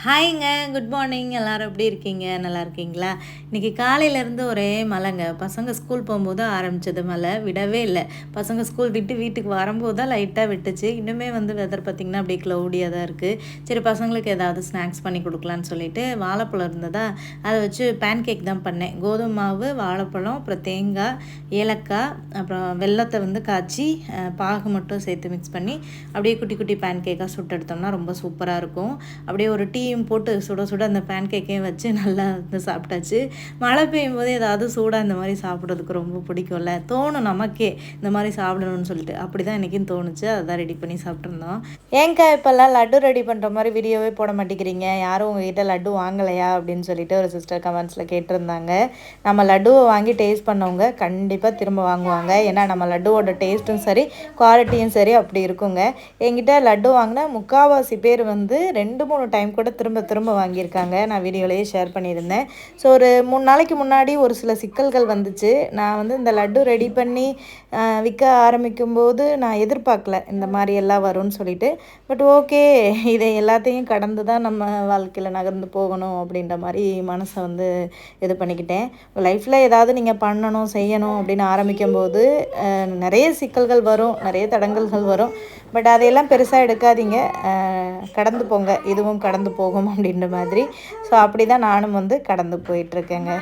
ஹாய்ங்க. Good morning. எல்லாரும் எப்படி இருக்கீங்க? நல்லா இருக்கீங்களா? இன்றைக்கி காலையிலேருந்து ஒரே மழைங்க. பசங்க ஸ்கூல் போகும்போது ஆரம்பிச்சது மழை. விடவே இல்லை. பசங்க ஸ்கூல் விட்டு வீட்டுக்கு வரும்போது தான் லைட்டாக விட்டுச்சு. இன்னுமே வெதர் பார்த்திங்கன்னா அப்படியே க்ளவுடியாக தான் இருக்குது. சரி, பசங்களுக்கு ஏதாவது ஸ்நாக்ஸ் பண்ணி கொடுக்கலான்னு சொல்லிட்டு வாழைப்பழம் இருந்ததா, அதை வச்சு பேன் கேக் தான் பண்ணேன். கோதுமை மாவு, வாழைப்பழம், அப்புறம் தேங்காய், ஏலக்காய், அப்புறம் வெல்லத்தை காய்ச்சி பாகு மட்டும் சேர்த்து மிக்ஸ் பண்ணி அப்படியே குட்டி குட்டி பேன் கேக்காக சுட்டு எடுத்தோம்னா ரொம்ப சூப்பராக இருக்கும். அப்படியே ஒரு டீயும் போட்டு சுட சுட அந்த பேன் கேக்கையும் வச்சு நல்லா சாப்பிட்டாச்சு. மழை பெய்யும் போது ஏதாவது சூடாக இந்த மாதிரி சாப்பிட்றதுக்கு ரொம்ப பிடிக்கும்ல, தோணும் நமக்கே இந்த மாதிரி சாப்பிடணும்னு சொல்லிட்டு. அப்படி தான் இன்றைக்கும் தோணுச்சு. அதான் ரெடி பண்ணி சாப்பிட்ருந்தோம். ஏன்க்கா இப்போல்லாம் லட்டு ரெடி பண்ணுற மாதிரி வீடியோவே போட மாட்டேங்கிறீங்க, யாரும் உங்ககிட்ட லட்டு வாங்கலையா அப்படின்னு சொல்லிட்டு ஒரு சிஸ்டர் கமெண்ட்ஸில் கேட்டிருந்தாங்க. நம்ம லட்டுவை வாங்கி டேஸ்ட் பண்ணவங்க கண்டிப்பாக திரும்ப வாங்குவாங்க. ஏன்னா நம்ம லட்டுவோட டேஸ்ட்டும் சரி, குவாலிட்டியும் சரி அப்படி இருக்குங்க. என்கிட்ட லட்டு வாங்கினா முக்கால்வாசி பேர் 2-3 டைம் கூட திரும்ப திரும்ப வாங்கியிருக்காங்க. நான் வீடியோலேயே ஷேர் பண்ணியிருந்தேன். ஸோ ஒரு 3 நாளைக்கு முன்னாடி ஒரு சில சிக்கல்கள் வந்துச்சு. நான் இந்த லட்டு ரெடி பண்ணி விற்க ஆரம்பிக்கும்போது நான் எதிர்பார்க்கல இந்த மாதிரி எல்லாம் வரும்னு சொல்லிட்டு. பட் ஓகே, இதை எல்லாத்தையும் கடந்து தான் நம்ம வாழ்க்கையில் நகர்ந்து போகணும் அப்படின்ற மாதிரி மனசை இது பண்ணிக்கிட்டேன். லைஃப்பில் ஏதாவது நீங்கள் பண்ணணும் செய்யணும் அப்படின்னு ஆரம்பிக்கும்போது நிறைய சிக்கல்கள் வரும், நிறைய தடங்கல்கள் வரும். பட் அதையெல்லாம் பெருசாக எடுக்காதீங்க, கடந்து போங்க, இதுவும் கடந்து போகும் அப்படின்ற மாதிரி. ஸோ அப்படி தான் நானும் கடந்து போயிட்டுருக்கேங்க.